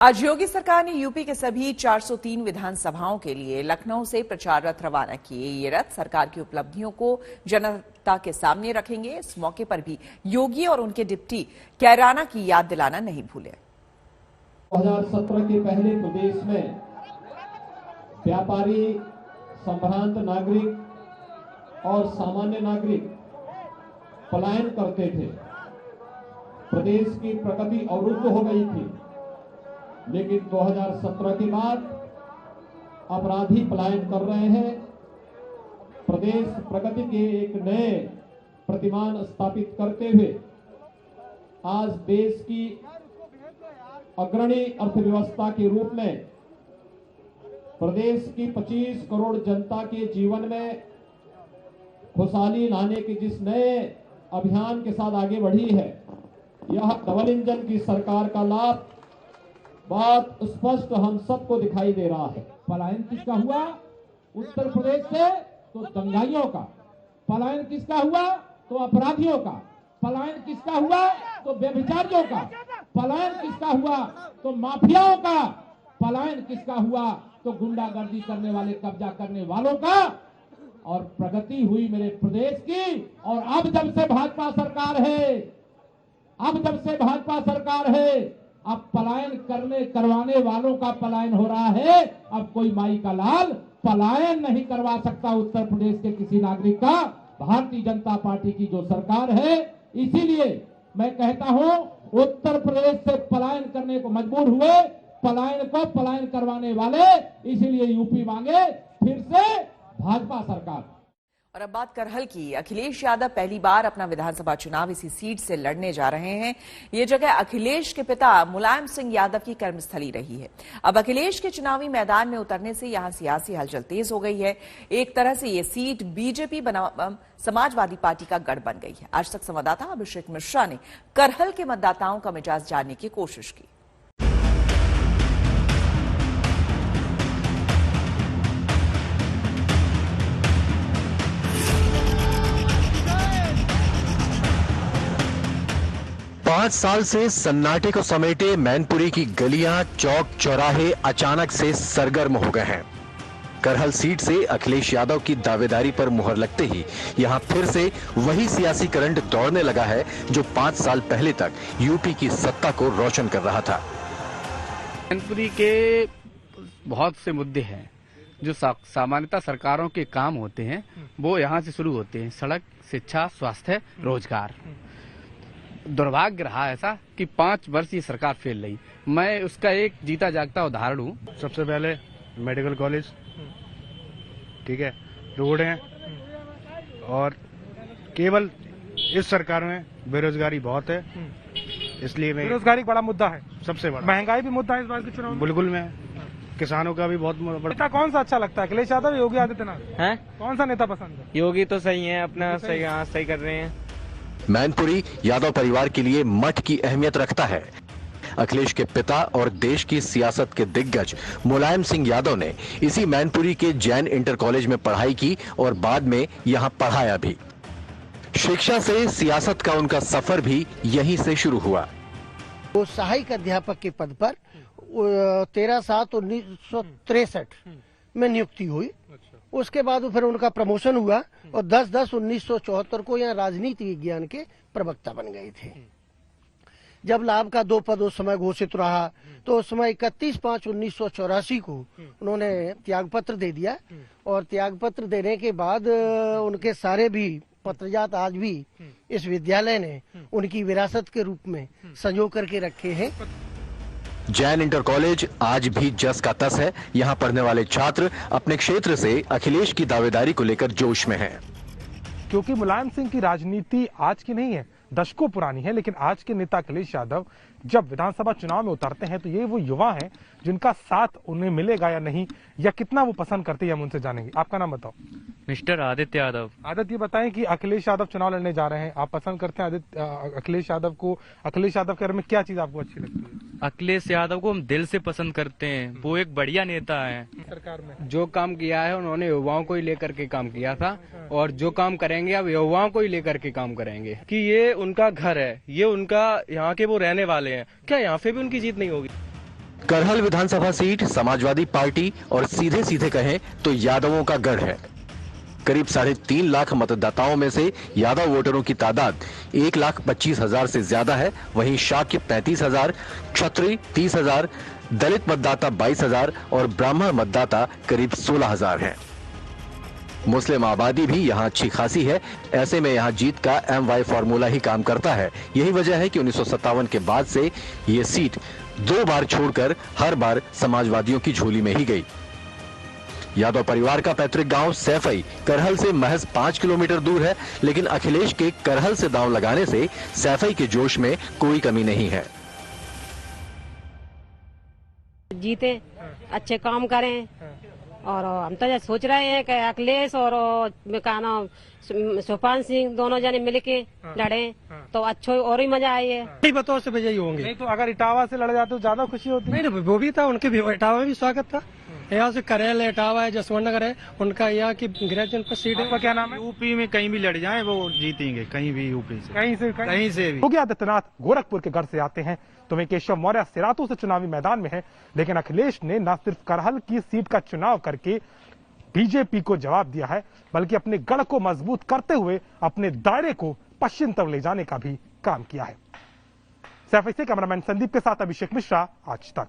आज योगी सरकार ने यूपी के सभी 403 विधानसभाओं के लिए लखनऊ से प्रचार रथ रवाना किए। ये रथ सरकार की उपलब्धियों को जनता के सामने रखेंगे। इस मौके पर भी योगी और उनके डिप्टी कैराना की याद दिलाना नहीं भूले। 2017 के पहले प्रदेश में व्यापारी, संभ्रांत नागरिक और सामान्य नागरिक पलायन करते थे। प्रदेश की प्रगति अवरुद्ध हो गई थी, लेकिन 2017 के बाद अपराधी पलायन कर रहे हैं। प्रदेश प्रगति के एक नए प्रतिमान स्थापित करते हुए आज देश की अग्रणी अर्थव्यवस्था के रूप में प्रदेश की 25 करोड़ जनता के जीवन में खुशहाली लाने के जिस नए अभियान के साथ आगे बढ़ी है, यह डबल इंजन की सरकार का लाभ बात स्पष्ट हम सबको दिखाई दे रहा है। पलायन किसका हुआ? उत्तर प्रदेश से तो दंगाइयों का। पलायन किसका हुआ? तो अपराधियों का। पलायन किसका हुआ? तो व्यभिचारियों का। पलायन किसका हुआ? तो माफियाओं का। पलायन किसका हुआ? तो गुंडागर्दी करने वाले, कब्जा करने वालों का। और प्रगति हुई मेरे प्रदेश की। और अब जब से भाजपा सरकार है, अब पलायन करवाने वालों का पलायन हो रहा है। अब कोई माई का लाल पलायन नहीं करवा सकता उत्तर प्रदेश के किसी नागरिक का। भारतीय जनता पार्टी की जो सरकार है, इसीलिए मैं कहता हूं, उत्तर प्रदेश से पलायन करने को मजबूर हुए, पलायन करवाने वाले, इसीलिए यूपी मांगे फिर से भाजपा सरकार। और अब बात करहल की। अखिलेश यादव पहली बार अपना विधानसभा चुनाव इसी सीट से लड़ने जा रहे हैं। ये जगह अखिलेश के पिता मुलायम सिंह यादव की कर्मस्थली रही है। अब अखिलेश के चुनावी मैदान में उतरने से यहां सियासी हलचल तेज हो गई है। एक तरह से ये सीट बीजेपी बनाम समाजवादी पार्टी का गढ़ बन गई है। आज तक संवाददाता अभिषेक मिश्रा ने करहल के मतदाताओं का मिजाज जानने की कोशिश की। 5 साल से सन्नाटे को समेटे मैनपुरी की गलियां, चौक चौराहे अचानक से सरगर्म हो गए हैं। करहल सीट से अखिलेश यादव की दावेदारी पर मुहर लगते ही यहां फिर से वही सियासी करंट दौड़ने लगा है जो 5 साल पहले तक यूपी की सत्ता को रोशन कर रहा था। मैनपुरी के बहुत से मुद्दे हैं जो सामान्यतः सरकारों के काम होते हैं, वो यहाँ से शुरू होते हैं। सड़क, शिक्षा, स्वास्थ्य, रोजगार। दुर्भाग्य रहा ऐसा कि 5 वर्ष ये सरकार फेल रही। मैं उसका एक जीता जागता उदाहरण हूँ। सबसे पहले मेडिकल कॉलेज, ठीक है, रोड हैं, और केवल इस सरकार में बेरोजगारी बहुत है, इसलिए बेरोजगारी बड़ा मुद्दा है, सबसे बड़ा। महंगाई भी मुद्दा है इस बार के चुनाव में। बिल्कुल में किसानों का भी बहुत बड़ा। नेता कौन सा अच्छा लगता है, अखिलेश यादव, योगी आदित्यनाथ है? कौन सा नेता पसंद है? योगी तो सही है, अपना सही कर रहे हैं। मैनपुरी यादव परिवार के लिए मठ की अहमियत रखता है। अखिलेश के पिता और देश की सियासत के दिग्गज मुलायम सिंह यादव ने इसी मैनपुरी के जैन इंटर कॉलेज में पढ़ाई की और बाद में यहां पढ़ाया भी। शिक्षा से सियासत का उनका सफर भी यहीं से शुरू हुआ। वो सहायक अध्यापक के पद पर 13/7/1963 में नियुक्ति हुई। उसके बाद फिर उनका प्रमोशन हुआ और 10/10/1974 को यहाँ राजनीति विज्ञान के प्रवक्ता बन गए थे। जब लाभ का 2 पद उस समय घोषित रहा तो उस समय 31/5/1984 को उन्होंने त्यागपत्र दे दिया। और त्यागपत्र देने के बाद उनके सारे भी पत्रजात आज भी इस विद्यालय ने उनकी विरासत के रूप में संजो करके रखे हैं। जैन इंटर कॉलेज आज भी जस का तस है। यहाँ पढ़ने वाले छात्र अपने क्षेत्र से अखिलेश की दावेदारी को लेकर जोश में हैं। क्योंकि मुलायम सिंह की राजनीति आज की नहीं है, दशकों पुरानी है। लेकिन आज के नेता अखिलेश यादव जब विधानसभा चुनाव में उतरते हैं तो ये वो युवा हैं जिनका साथ उन्हें मिलेगा या नहीं, या कितना वो पसंद करते हैं, हम उनसे जानेंगे। आपका नाम बताओ। मिस्टर आदित्य यादव। आदित्य, ये बताएं कि अखिलेश यादव चुनाव लड़ने जा रहे हैं, आप पसंद करते हैं अखिलेश यादव को? अखिलेश यादव के बारे में क्या चीज आपको अच्छी लगती है? अखिलेश यादव को हम दिल से पसंद करते हैं। वो एक बढ़िया नेता है। सरकार में जो काम किया है उन्होंने युवाओं को ही लेकर के काम किया था, और जो काम करेंगे अब युवाओं को ही लेकर के काम करेंगे। कि ये उनका घर है, ये उनका, यहाँ के वो रहने वाले हैं, क्या यहाँ पे भी उनकी जीत नहीं होगी? करहल विधानसभा सीट समाजवादी पार्टी और सीधे सीधे कहें तो यादवों का गढ़ है। करीब 3.5 लाख मतदाताओं में से यादव वोटरों की तादाद 1,25,000 से ज्यादा है। वहीं शाक्य 35,000, क्षत्रिय 30,000, दलित मतदाता 22,000 और ब्राह्मण मतदाता करीब 16,000 हैं। मुस्लिम आबादी भी यहां अच्छी खासी है। ऐसे में यहां जीत का MY फॉर्मूला ही काम करता है। यही वजह है कि 1957 के बाद से ये सीट 2 बार छोड़कर हर बार समाजवादियों की झोली में ही गई। यादव परिवार का पैतृक गांव सैफई करहल से महज 5 किलोमीटर दूर है, लेकिन अखिलेश के करहल से दांव लगाने से सैफई के जोश में कोई कमी नहीं है। जीते, अच्छे काम करें और हम तो सोच रहे हैं कि अखिलेश और सुपान सिंह दोनों जने मिलके लड़े तो अच्छो और ही मजा आई है। बतौर से विजयी होंगे। नहीं तो अगर इटावा से लड़ जाते तो ज्यादा खुशी होती। नहीं, वो भी था, उनके भी इटावा में भी स्वागत था। यहाँ से करेल इटावा है, जसवंत नगर है, उनका यहाँ की गृह जनपद सीट है। क्या नाम है? यूपी में कहीं भी लड़ जाए वो जीतेंगे, कहीं भी यूपी से कहीं से भी। योगी आदित्यनाथ गोरखपुर के गढ़ से आते हैं तो वहीं केशव मौर्य सिरातू से चुनावी मैदान में है, लेकिन अखिलेश ने न सिर्फ करहल की सीट का चुनाव करके बीजेपी को जवाब दिया है, बल्कि अपने गढ़ को मजबूत करते हुए अपने दायरे को पश्चिम तरफ ले जाने का भी काम किया है। सैफई से कैमरामैन संदीप के साथ अभिषेक मिश्रा, आज तक।